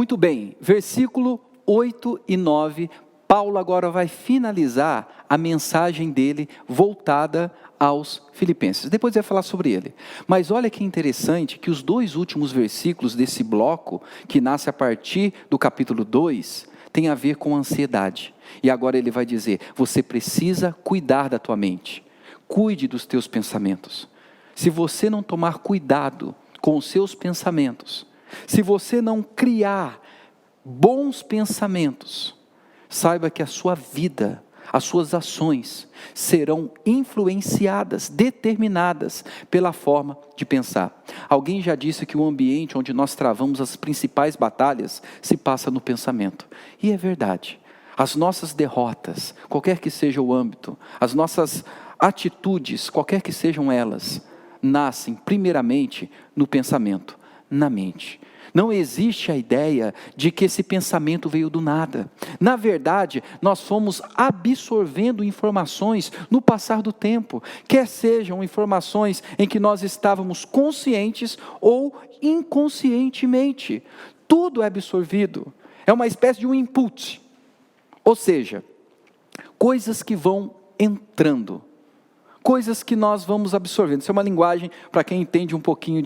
Muito bem, versículo 8 e 9, Paulo agora vai finalizar a mensagem dele voltada aos filipenses. Depois vai falar sobre ele. Mas olha que interessante que os dois últimos versículos desse bloco, que nasce a partir do capítulo 2, tem a ver com ansiedade. E agora ele vai dizer, você precisa cuidar da tua mente. Cuide dos teus pensamentos. Se você não tomar cuidado com os seus pensamentos, se você não criar bons pensamentos, saiba que a sua vida, as suas ações serão influenciadas, determinadas pela forma de pensar. Alguém já disse que o ambiente onde nós travamos as principais batalhas se passa no pensamento. E é verdade. As nossas derrotas, qualquer que seja o âmbito, as nossas atitudes, qualquer que sejam elas, nascem primeiramente no pensamento, na mente. Não existe a ideia de que esse pensamento veio do nada. Na verdade, nós fomos absorvendo informações no passar do tempo, quer sejam informações em que nós estávamos conscientes ou inconscientemente. Tudo é absorvido. É uma espécie de um input. Ou seja, coisas que vão entrando. Coisas que nós vamos absorvendo. Isso é uma linguagem para quem entende um pouquinho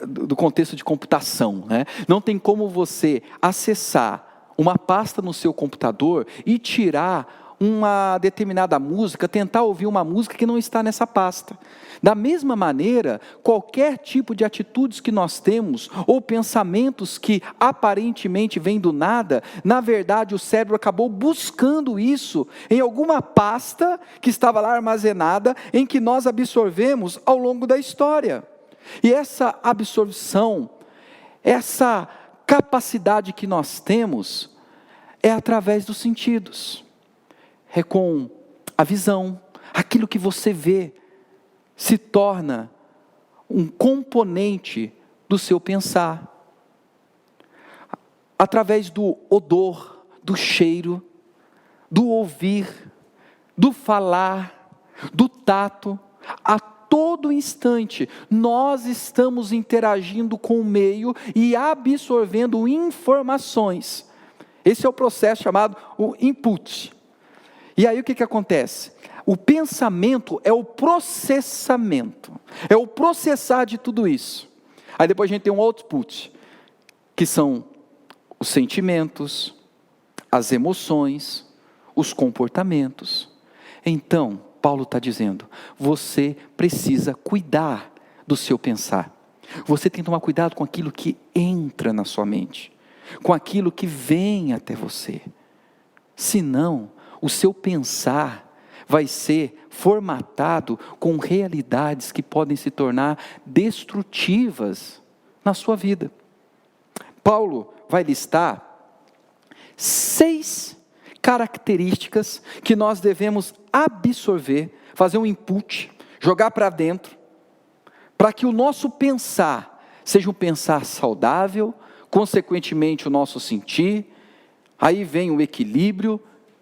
do contexto de computação, né? Não tem como você acessar uma pasta no seu computador e tirar uma determinada música, tentar ouvir uma música que não está nessa pasta. Da mesma maneira, qualquer tipo de atitudes que nós temos, ou pensamentos que aparentemente vêm do nada, na verdade o cérebro acabou buscando isso em alguma pasta que estava lá armazenada, em que nós absorvemos ao longo da história. E essa absorção, essa capacidade que nós temos, é através dos sentidos. É com a visão, aquilo que você vê, se torna um componente do seu pensar. Através do odor, do cheiro, do ouvir, do falar, do tato, a todo instante nós estamos interagindo com o meio e absorvendo informações. Esse é o processo chamado o input. E aí o que acontece? O pensamento é o processamento, é o processar de tudo isso. Aí depois a gente tem um output, que são os sentimentos, as emoções, os comportamentos. Então, Paulo está dizendo, você precisa cuidar do seu pensar. Você tem que tomar cuidado com aquilo que entra na sua mente, com aquilo que vem até você. Senão, o seu pensar vai ser formatado com realidades que podem se tornar destrutivas na sua vida. Paulo vai listar 6 características que nós devemos absorver, fazer um input, jogar para dentro, para que o nosso pensar seja um pensar saudável, consequentemente o nosso sentir, aí vem o equilíbrio,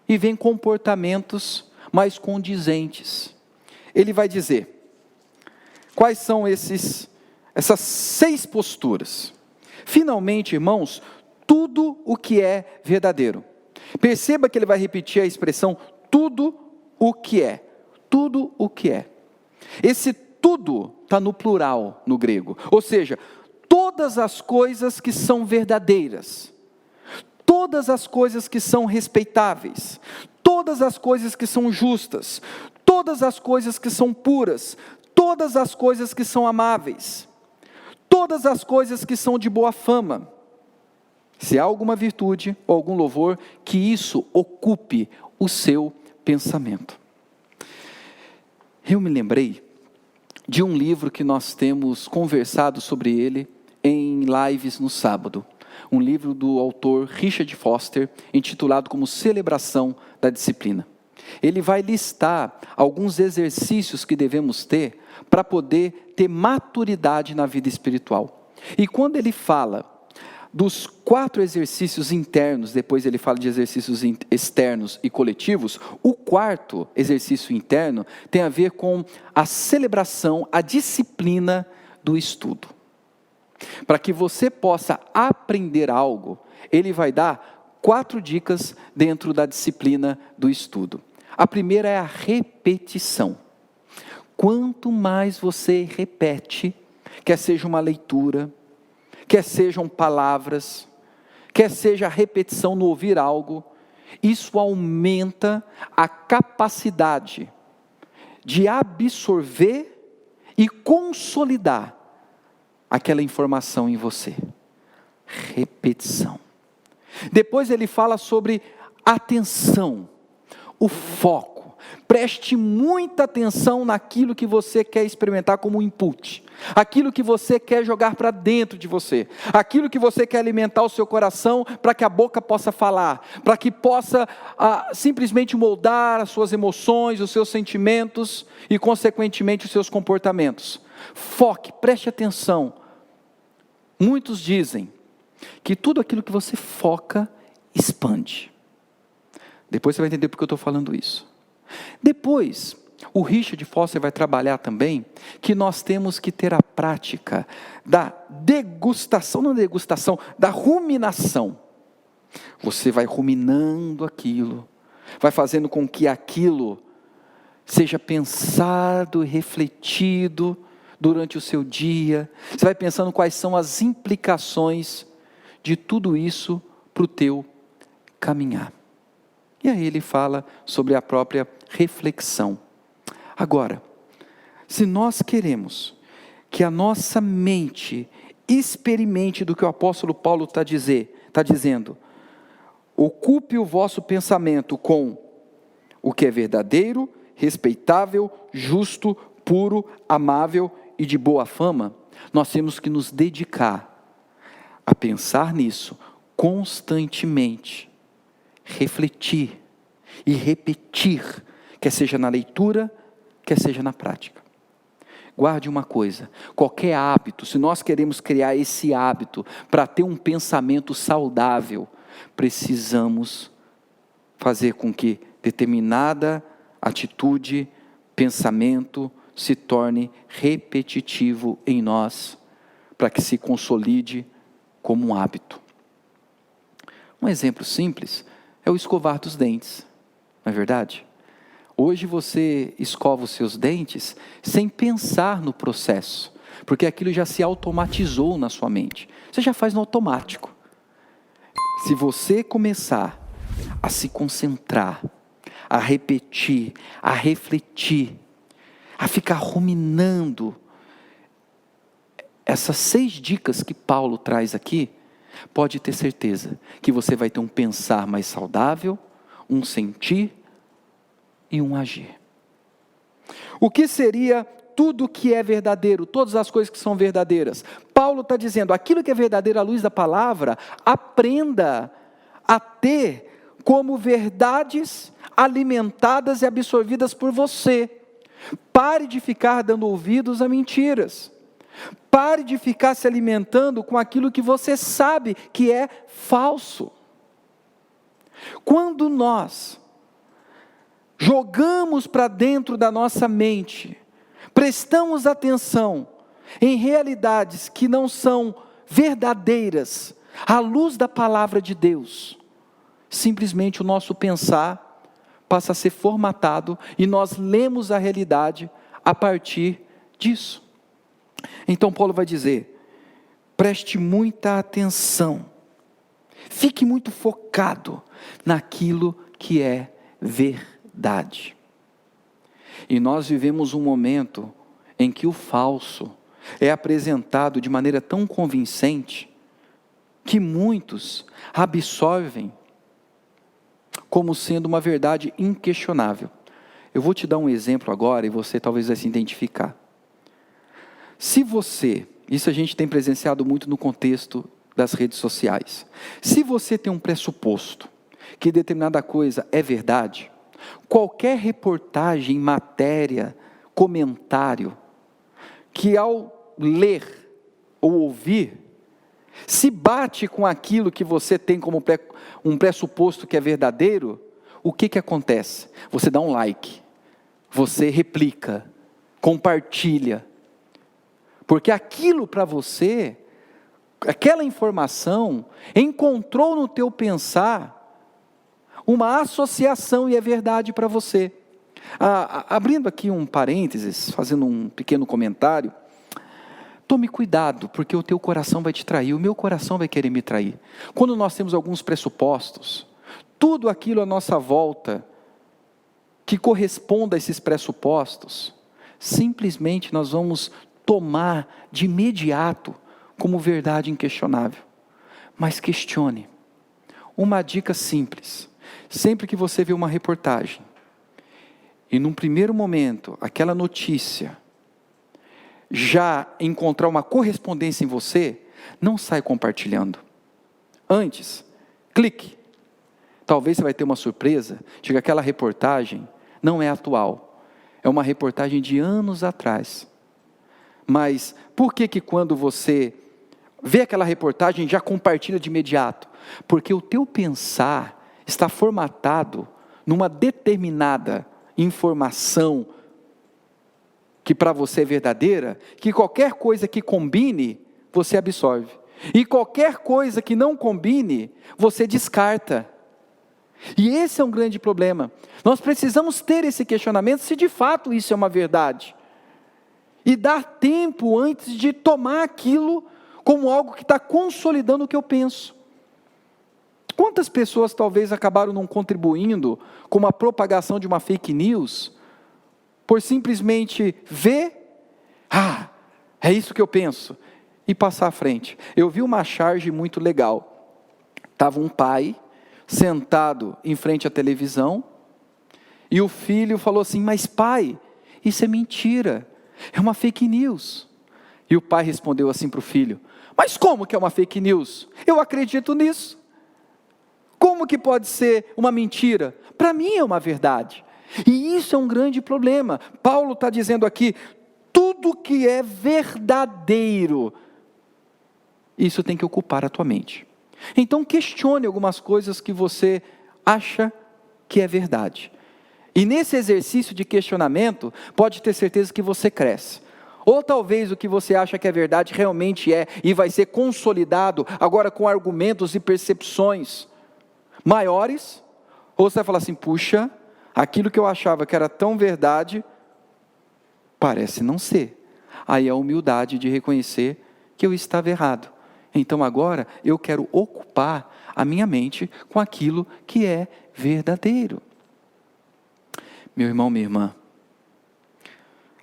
e vem comportamentos mais condizentes. Ele vai dizer, quais são essas 6 posturas? Finalmente, irmãos, tudo o que é verdadeiro. Perceba que ele vai repetir a expressão, tudo o que é. Tudo o que é. Esse tudo está no plural no grego. Ou seja, todas as coisas que são verdadeiras. Todas as coisas que são respeitáveis, todas as coisas que são justas, todas as coisas que são puras, todas as coisas que são amáveis, todas as coisas que são de boa fama. Se há alguma virtude ou algum louvor, que isso ocupe o seu pensamento. Eu me lembrei de um livro que nós temos conversado sobre ele em lives no sábado. Um livro do autor Richard Foster, intitulado como Celebração da Disciplina. Ele vai listar alguns exercícios que devemos ter para poder ter maturidade na vida espiritual. E quando ele fala dos 4 exercícios internos, depois ele fala de exercícios externos e coletivos, o 4º exercício interno tem a ver com a celebração, a disciplina do estudo. Para que você possa aprender algo, ele vai dar 4 dicas dentro da disciplina do estudo. A primeira é a repetição. Quanto mais você repete, quer seja uma leitura, quer sejam palavras, quer seja a repetição no ouvir algo, isso aumenta a capacidade de absorver e consolidar aquela informação em você. Repetição. Depois ele fala sobre atenção, o foco. Preste muita atenção naquilo que você quer experimentar como input, aquilo que você quer jogar para dentro de você, aquilo que você quer alimentar o seu coração para que a boca possa falar, para que possa simplesmente moldar as suas emoções, os seus sentimentos e consequentemente os seus comportamentos. Foque, preste atenção. Muitos dizem que tudo aquilo que você foca, expande. Depois você vai entender porque eu estou falando isso. Depois, o Richard Foster vai trabalhar também que nós temos que ter a prática da degustação, não degustação, da ruminação. Você vai ruminando aquilo, vai fazendo com que aquilo seja pensado e refletido durante o seu dia. Você vai pensando quais são as implicações de tudo isso para o teu caminhar. E aí ele fala sobre a própria reflexão. Agora, se nós queremos que a nossa mente experimente do que o apóstolo Paulo está dizendo, ocupe o vosso pensamento com o que é verdadeiro, respeitável, justo, puro, amável e de boa fama, nós temos que nos dedicar a pensar nisso constantemente, refletir e repetir, quer seja na leitura, quer seja na prática. Guarde uma coisa, qualquer hábito, se nós queremos criar esse hábito para ter um pensamento saudável, precisamos fazer com que determinada atitude, pensamento se torne repetitivo em nós, para que se consolide como um hábito. Um exemplo simples é o escovar dos dentes, não é verdade? Hoje você escova os seus dentes sem pensar no processo, porque aquilo já se automatizou na sua mente. Você já faz no automático. Se você começar a se concentrar, a repetir, a refletir, a ficar ruminando essas 6 dicas que Paulo traz aqui, pode ter certeza que você vai ter um pensar mais saudável, um sentir e um agir. O que seria tudo que é verdadeiro, todas as coisas que são verdadeiras? Paulo está dizendo, aquilo que é verdadeiro à luz da palavra, aprenda a ter como verdades alimentadas e absorvidas por você. Pare de ficar dando ouvidos a mentiras. Pare de ficar se alimentando com aquilo que você sabe que é falso. Quando nós jogamos para dentro da nossa mente, prestamos atenção em realidades que não são verdadeiras, à luz da palavra de Deus, simplesmente o nosso pensar passa a ser formatado e nós lemos a realidade a partir disso. Então Paulo vai dizer, preste muita atenção, fique muito focado naquilo que é verdade. E nós vivemos um momento em que o falso é apresentado de maneira tão convincente, que muitos absorvem como sendo uma verdade inquestionável. Eu vou te dar um exemplo agora e você talvez vai se identificar. Se você, isso a gente tem presenciado muito no contexto das redes sociais, se você tem um pressuposto que determinada coisa é verdade, qualquer reportagem, matéria, comentário, que ao ler ou ouvir, se bate com aquilo que você tem como um pressuposto que é verdadeiro, o que acontece? Você dá um like, você replica, compartilha, porque aquilo para você aquela informação encontrou no teu pensar uma associação e é verdade para você. Abrindo aqui um parênteses, fazendo um pequeno comentário, tome cuidado, porque o teu coração vai te trair, o meu coração vai querer me trair. Quando nós temos alguns pressupostos, tudo aquilo à nossa volta que corresponda a esses pressupostos, simplesmente nós vamos tomar de imediato como verdade inquestionável. Mas questione. Uma dica simples: sempre que você vê uma reportagem, e num primeiro momento, aquela notícia já encontrar uma correspondência em você, não sai compartilhando. Antes, clique. Talvez você vai ter uma surpresa de que aquela reportagem não é atual. É uma reportagem de anos atrás. Mas por que quando você vê aquela reportagem já compartilha de imediato? Porque o teu pensar está formatado numa determinada informação que para você é verdadeira, que qualquer coisa que combine, você absorve. E qualquer coisa que não combine, você descarta. E esse é um grande problema. Nós precisamos ter esse questionamento se de fato isso é uma verdade. E dar tempo antes de tomar aquilo como algo que está consolidando o que eu penso. Quantas pessoas talvez acabaram não contribuindo com a propagação de uma fake news, por simplesmente ver, é isso que eu penso, e passar à frente. Eu vi uma charge muito legal. Estava um pai sentado em frente à televisão, e o filho falou assim: mas pai, isso é mentira, é uma fake news. E o pai respondeu assim para o filho: mas como que é uma fake news? Eu acredito nisso. Como que pode ser uma mentira? Para mim é uma verdade. E isso é um grande problema. Paulo está dizendo aqui, tudo que é verdadeiro, isso tem que ocupar a tua mente. Então questione algumas coisas que você acha que é verdade. E nesse exercício de questionamento, pode ter certeza que você cresce. Ou talvez o que você acha que é verdade realmente é, e vai ser consolidado agora com argumentos e percepções maiores, ou você vai falar assim: puxa, aquilo que eu achava que era tão verdade, parece não ser. Aí a humildade de reconhecer que eu estava errado. Então agora eu quero ocupar a minha mente com aquilo que é verdadeiro. Meu irmão, minha irmã,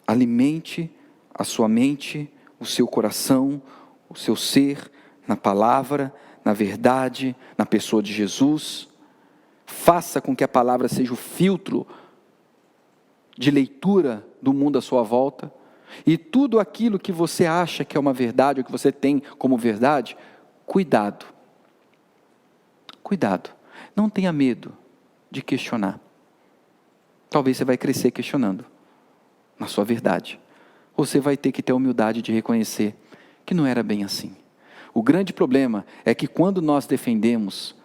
alimente a sua mente, o seu coração, o seu ser, na palavra, na verdade, na pessoa de Jesus. Faça com que a palavra seja o filtro de leitura do mundo à sua volta. E tudo aquilo que você acha que é uma verdade, ou que você tem como verdade, cuidado. Cuidado. Não tenha medo de questionar. Talvez você vai crescer questionando na sua verdade. Você vai ter que ter a humildade de reconhecer que não era bem assim. O grande problema é que quando nós defendemos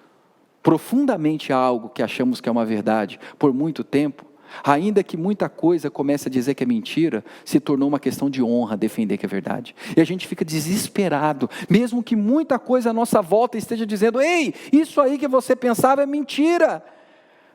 profundamente algo que achamos que é uma verdade por muito tempo, ainda que muita coisa comece a dizer que é mentira, se tornou uma questão de honra defender que é verdade. E a gente fica desesperado, mesmo que muita coisa à nossa volta esteja dizendo: ei, isso aí que você pensava é mentira.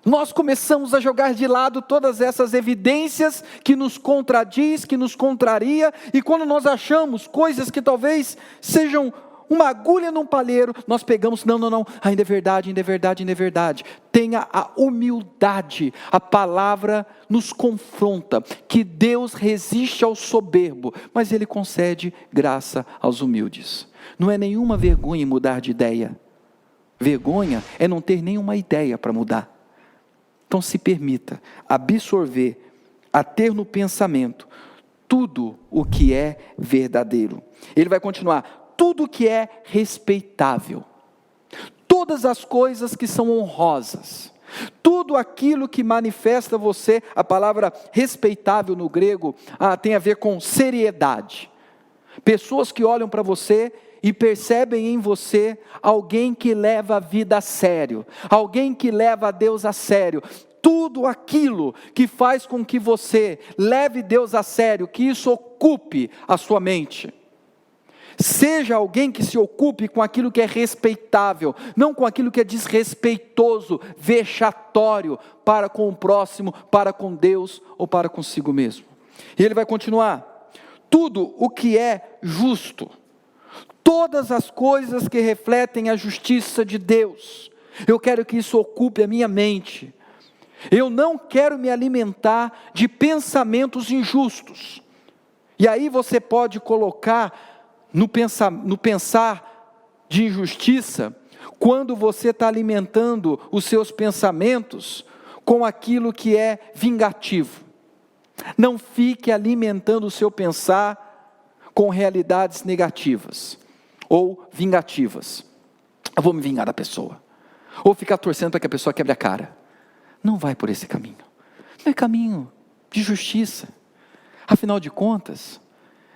Nós começamos a jogar de lado todas essas evidências que nos contradiz, que nos contraria, e quando nós achamos coisas que talvez sejam uma agulha num palheiro, nós pegamos: não, ainda é verdade, ainda é verdade, ainda é verdade. Tenha a humildade, a palavra nos confronta, que Deus resiste ao soberbo, mas Ele concede graça aos humildes. Não é nenhuma vergonha em mudar de ideia, vergonha é não ter nenhuma ideia para mudar. Então se permita absorver, a ter no pensamento, tudo o que é verdadeiro. Ele vai continuar: tudo que é respeitável, todas as coisas que são honrosas, tudo aquilo que manifesta você. A palavra respeitável no grego tem a ver com seriedade. Pessoas que olham para você e percebem em você alguém que leva a vida a sério, alguém que leva a Deus a sério. Tudo aquilo que faz com que você leve Deus a sério, que isso ocupe a sua mente. Seja alguém que se ocupe com aquilo que é respeitável, não com aquilo que é desrespeitoso, vexatório para com o próximo, para com Deus ou para consigo mesmo. E ele vai continuar: tudo o que é justo, todas as coisas que refletem a justiça de Deus. Eu quero que isso ocupe a minha mente. Eu não quero me alimentar de pensamentos injustos. E aí você pode colocar no pensar de injustiça, quando você está alimentando os seus pensamentos com aquilo que é vingativo. Não fique alimentando o seu pensar com realidades negativas ou vingativas. Eu vou me vingar da pessoa, ou ficar torcendo para que a pessoa quebre a cara. Não vai por esse caminho. Não é caminho de justiça. Afinal de contas,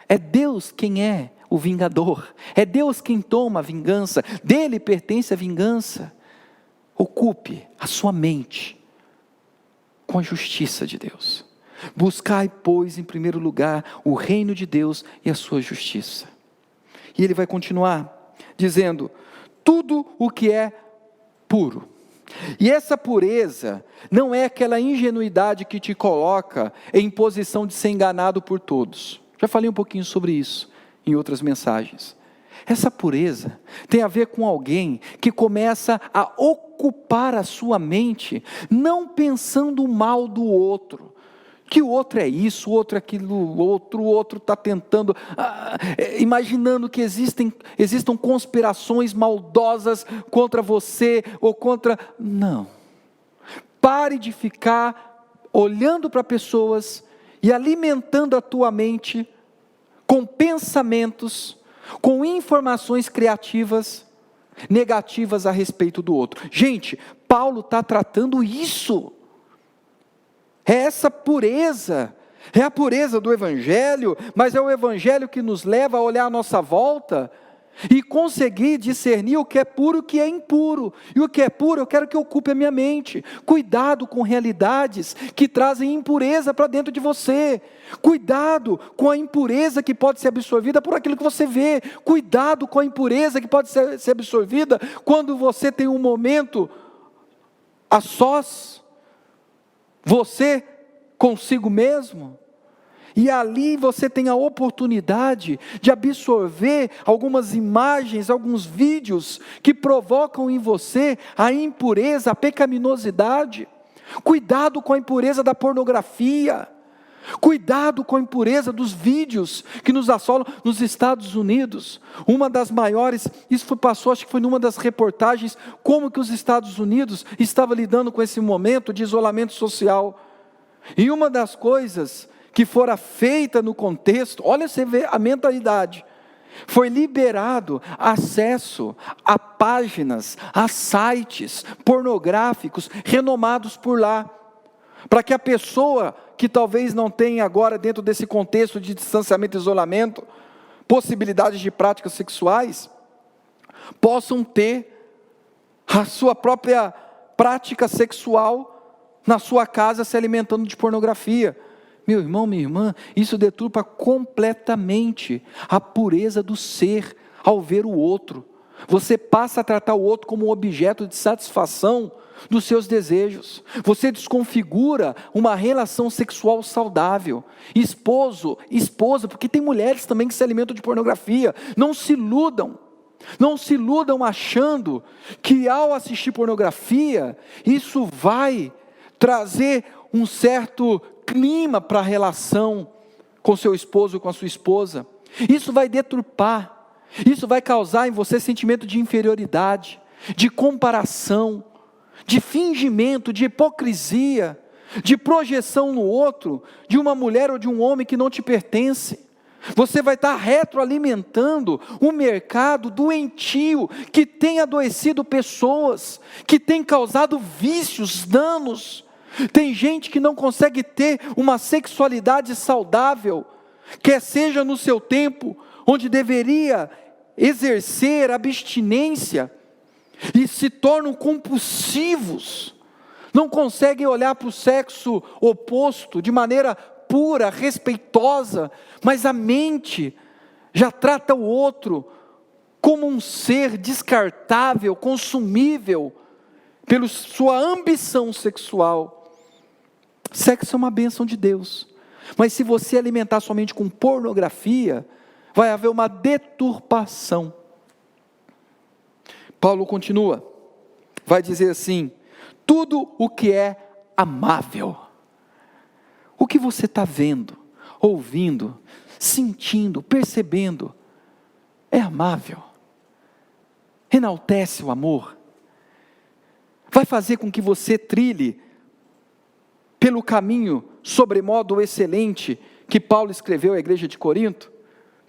é Deus quem é o vingador, é Deus quem toma a vingança, dele pertence a vingança. Ocupe a sua mente com a justiça de Deus. Buscai, pois, em primeiro lugar o reino de Deus e a sua justiça. E ele vai continuar dizendo: tudo o que é puro. E essa pureza não é aquela ingenuidade que te coloca em posição de ser enganado por todos. Já falei um pouquinho sobre isso em outras mensagens. Essa pureza tem a ver com alguém que começa a ocupar a sua mente, não pensando o mal do outro, que o outro é isso, o outro é aquilo, o outro está tentando, imaginando que existam conspirações maldosas contra você, ou contra... Não. Pare de ficar olhando para pessoas e alimentando a tua mente com pensamentos, com informações criativas, negativas a respeito do outro. Gente, Paulo está tratando isso. É essa pureza, é a pureza do Evangelho, mas é o Evangelho que nos leva a olhar à nossa volta e conseguir discernir o que é puro e o que é impuro. E o que é puro eu quero que ocupe a minha mente. Cuidado com realidades que trazem impureza para dentro de você. Cuidado com a impureza que pode ser absorvida por aquilo que você vê. Cuidado com a impureza que pode ser absorvida quando você tem um momento a sós, você consigo mesmo. E ali você tem a oportunidade de absorver algumas imagens, alguns vídeos que provocam em você a impureza, a pecaminosidade. Cuidado com a impureza da pornografia. Cuidado com a impureza dos vídeos que nos assolam nos Estados Unidos. Uma das maiores, passou, acho que foi numa das reportagens, como que os Estados Unidos estava lidando com esse momento de isolamento social. E uma das coisas que fora feita no contexto, olha, você vê a mentalidade, foi liberado acesso a páginas, a sites pornográficos renomados por lá, para que a pessoa que talvez não tenha agora, dentro desse contexto de distanciamento e isolamento, possibilidades de práticas sexuais, possam ter a sua própria prática sexual na sua casa, se alimentando de pornografia. Meu irmão, minha irmã, isso deturpa completamente a pureza do ser ao ver o outro. Você passa a tratar o outro como um objeto de satisfação dos seus desejos. Você desconfigura uma relação sexual saudável. Esposo, esposa, porque tem mulheres também que se alimentam de pornografia. Não se iludam achando que ao assistir pornografia, isso vai trazer um certo clima para a relação com seu esposo ou com a sua esposa. Isso vai deturpar, isso vai causar em você sentimento de inferioridade, de comparação, de fingimento, de hipocrisia, de projeção no outro, de uma mulher ou de um homem que não te pertence. Você vai estar retroalimentando um mercado doentio, que tem adoecido pessoas, que tem causado vícios, danos. Tem gente que não consegue ter uma sexualidade saudável, quer seja no seu tempo, onde deveria exercer abstinência, e se tornam compulsivos, não conseguem olhar para o sexo oposto de maneira pura, respeitosa, mas a mente já trata o outro como um ser descartável, consumível, pela sua ambição sexual. Sexo é uma bênção de Deus, mas se você alimentar somente com pornografia, vai haver uma deturpação. Paulo continua, vai dizer assim: tudo o que é amável, o que você está vendo, ouvindo, sentindo, percebendo, é amável, enaltece o amor, vai fazer com que você trilhe pelo caminho sobremodo excelente que Paulo escreveu à igreja de Corinto,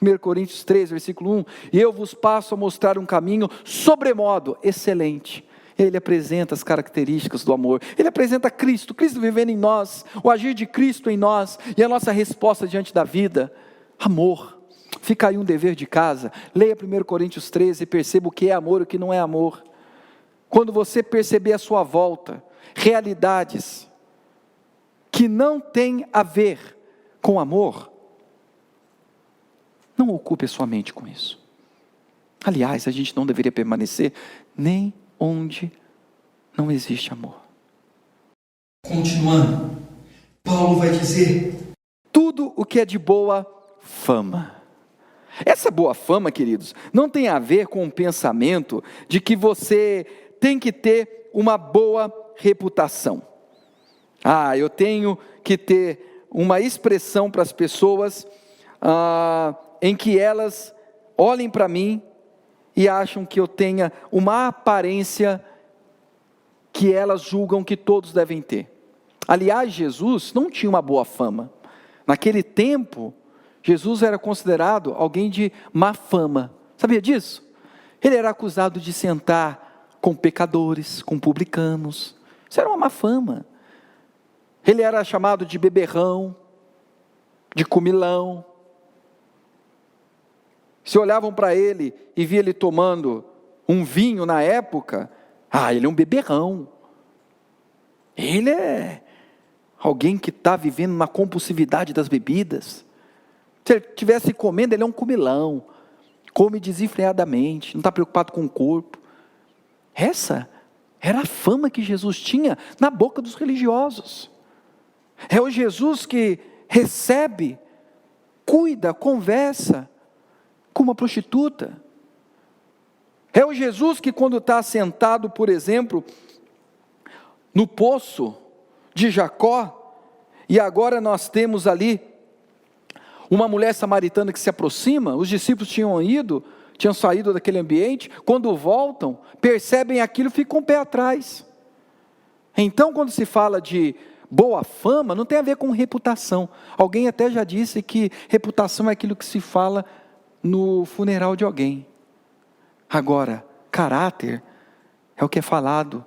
1 Coríntios 3, versículo 1, e eu vos passo a mostrar um caminho sobremodo excelente. Ele apresenta as características do amor, ele apresenta Cristo vivendo em nós, o agir de Cristo em nós, e a nossa resposta diante da vida, amor. Fica aí um dever de casa, leia 1 Coríntios 13 e perceba o que é amor e o que não é amor. Quando você perceber à sua volta, realidades que não têm a ver com amor, não ocupe a sua mente com isso. Aliás, a gente não deveria permanecer nem onde não existe amor. Continuando, Paulo vai dizer: tudo o que é de boa fama. Essa boa fama, queridos, não tem a ver com o pensamento de que você tem que ter uma boa reputação. Eu tenho que ter uma expressão para as pessoas em que elas olhem para mim e acham que eu tenha uma aparência que elas julgam que todos devem ter. Aliás, Jesus não tinha uma boa fama. Naquele tempo, Jesus era considerado alguém de má fama. Sabia disso? Ele era acusado de sentar com pecadores, com publicanos. Isso era uma má fama. Ele era chamado de beberrão, de comilão. Se olhavam para ele e via ele tomando um vinho na época, ele é um beberrão. Ele é alguém que está vivendo na compulsividade das bebidas. Se ele estivesse comendo, ele é um comilão. Come desenfreadamente, não está preocupado com o corpo. Essa era a fama que Jesus tinha na boca dos religiosos. É o Jesus que recebe, cuida, conversa com uma prostituta. É o Jesus que, quando está sentado, por exemplo, no poço de Jacó, e agora nós temos ali uma mulher samaritana que se aproxima, os discípulos tinham saído daquele ambiente, quando voltam, percebem aquilo e ficam um pé atrás. Então, quando se fala de boa fama, não tem a ver com reputação. Alguém até já disse que reputação é aquilo que se fala no funeral de alguém. Agora, caráter é o que é falado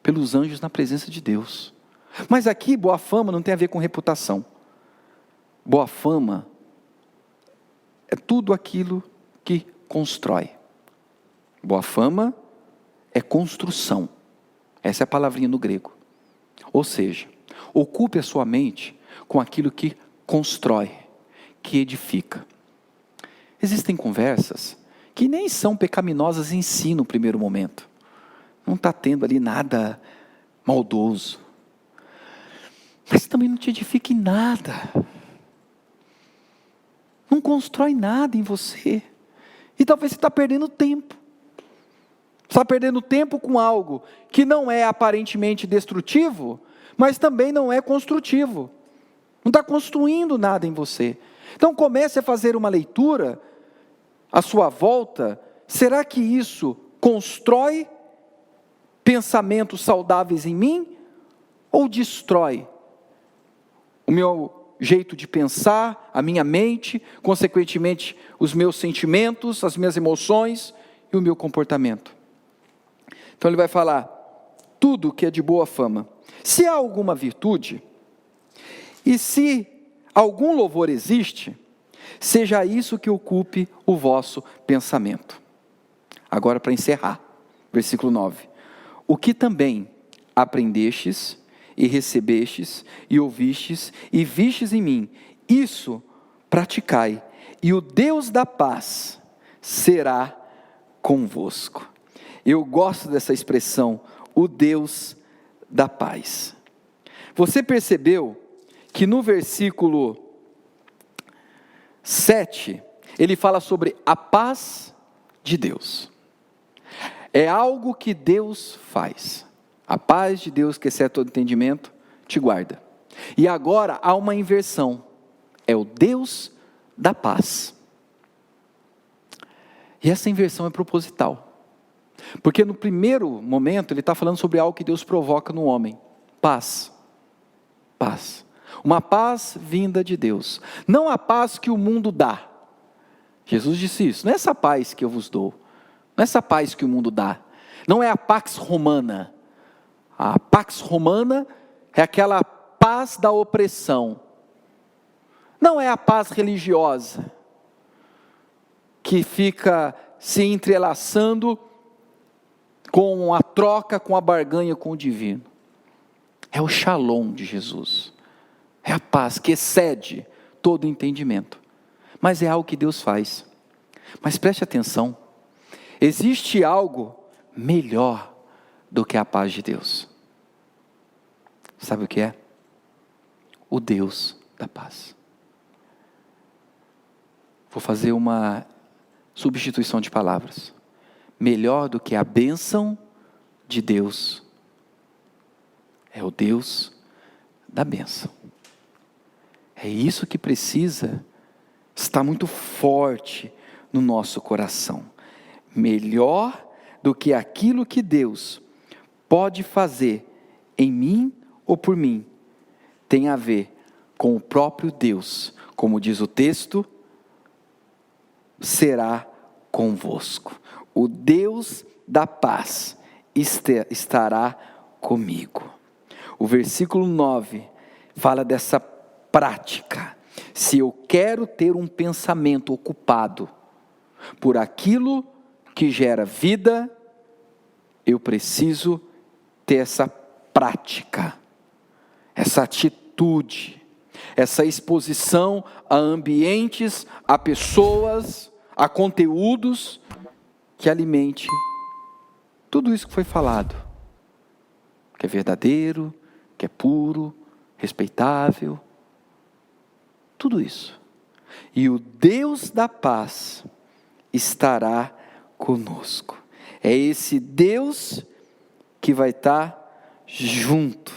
pelos anjos na presença de Deus. Mas aqui, boa fama não tem a ver com reputação. Boa fama é tudo aquilo que constrói. Boa fama é construção. Essa é a palavrinha no grego. Ou seja, ocupe a sua mente com aquilo que constrói, que edifica. Existem conversas que nem são pecaminosas em si no primeiro momento. Não está tendo ali nada maldoso. Mas também não te edifica em nada. Não constrói nada em você. E talvez você está perdendo tempo. Está perdendo tempo com algo que não é aparentemente destrutivo, mas também não é construtivo. Não está construindo nada em você. Então comece a fazer uma leitura à sua volta. Será que isso constrói pensamentos saudáveis em mim? Ou destrói o meu jeito de pensar, a minha mente, consequentemente os meus sentimentos, as minhas emoções e o meu comportamento? Então ele vai falar, tudo que é de boa fama. Se há alguma virtude, e se algum louvor existe, seja isso que ocupe o vosso pensamento. Agora para encerrar, versículo 9. O que também aprendestes, e recebestes, e ouvistes, e vistes em mim, isso praticai, e o Deus da paz será convosco. Eu gosto dessa expressão, o Deus da paz. Você percebeu que no versículo 7, ele fala sobre a paz de Deus. É algo que Deus faz. A paz de Deus, que excede todo entendimento, te guarda. E agora há uma inversão. É o Deus da paz. E essa inversão é proposital. Porque no primeiro momento ele está falando sobre algo que Deus provoca no homem. Paz. Paz. Uma paz vinda de Deus. Não a paz que o mundo dá. Jesus disse isso. Não é essa paz que eu vos dou. Não é essa paz que o mundo dá. Não é a pax romana. A pax romana é aquela paz da opressão. Não é a paz religiosa, que fica se entrelaçando com a troca, com a barganha com o divino. É o shalom de Jesus. É a paz que excede todo entendimento. Mas é algo que Deus faz. Mas preste atenção. Existe algo melhor do que a paz de Deus. Sabe o que é? O Deus da paz. Vou fazer uma substituição de palavras. Melhor do que a bênção de Deus é o Deus da bênção. É isso que precisa estar muito forte no nosso coração. Melhor do que aquilo que Deus pode fazer em mim ou por mim, tem a ver com o próprio Deus. Como diz o texto, será convosco. O Deus da paz estará comigo. O versículo 9 fala dessa prática. Se eu quero ter um pensamento ocupado por aquilo que gera vida, eu preciso ter essa prática, essa atitude, essa exposição a ambientes, a pessoas, a conteúdos que alimente tudo isso que foi falado, que é verdadeiro, que é puro, respeitável, tudo isso. E o Deus da paz estará conosco. É esse Deus que vai estar junto.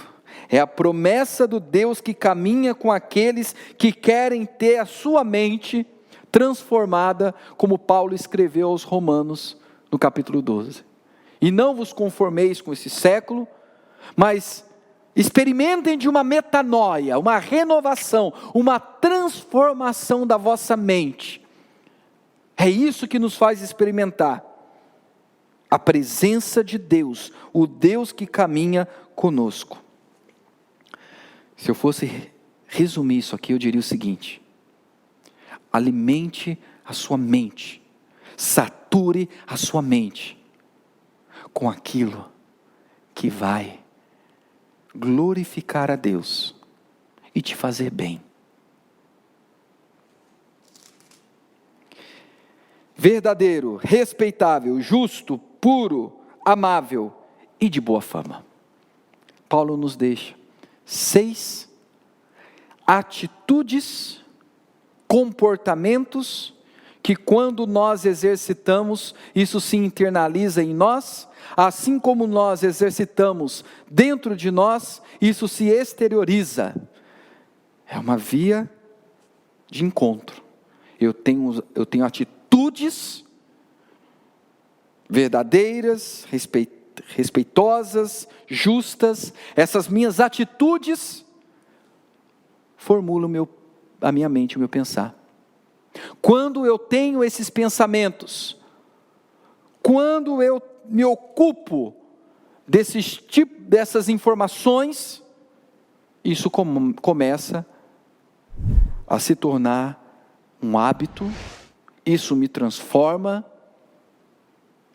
É a promessa do Deus que caminha com aqueles que querem ter a sua mente transformada, como Paulo escreveu aos Romanos no capítulo 12. E não vos conformeis com esse século, mas experimentem de uma metanoia, uma renovação, uma transformação da vossa mente. É isso que nos faz experimentar a presença de Deus, o Deus que caminha conosco. Se eu fosse resumir isso aqui, eu diria o seguinte: alimente a sua mente, sature a sua mente com aquilo que vai glorificar a Deus e te fazer bem. Verdadeiro, respeitável, justo, puro, amável e de boa fama. Paulo nos deixa 6 atitudes, comportamentos que quando nós exercitamos, isso se internaliza em nós, assim como nós exercitamos dentro de nós, isso se exterioriza. É uma via de encontro. Eu tenho atitudes verdadeiras, respeitosas, justas. Essas minhas atitudes formulam a minha mente, o meu pensar. Quando eu tenho esses pensamentos, quando eu me ocupo dessas informações, isso começa a se tornar um hábito, isso me transforma,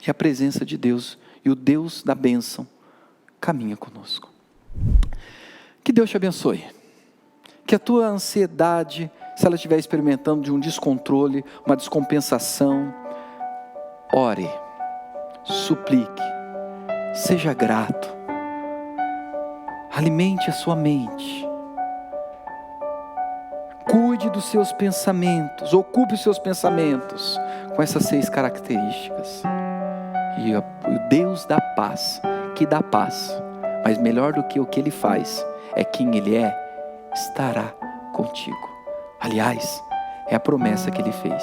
e a presença de Deus, e o Deus da bênção, caminha conosco. Que Deus te abençoe, que a tua ansiedade se ela estiver experimentando de um descontrole, uma descompensação, ore, suplique, seja grato, alimente a sua mente, cuide dos seus pensamentos, ocupe os seus pensamentos com essas 6 características, e o Deus da paz, que dá paz, mas melhor do que o que Ele faz, é quem Ele é, estará contigo. Aliás, é a promessa que Ele fez,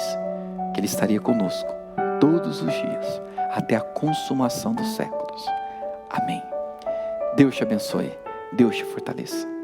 que Ele estaria conosco todos os dias, até a consumação dos séculos. Amém. Deus te abençoe, Deus te fortaleça.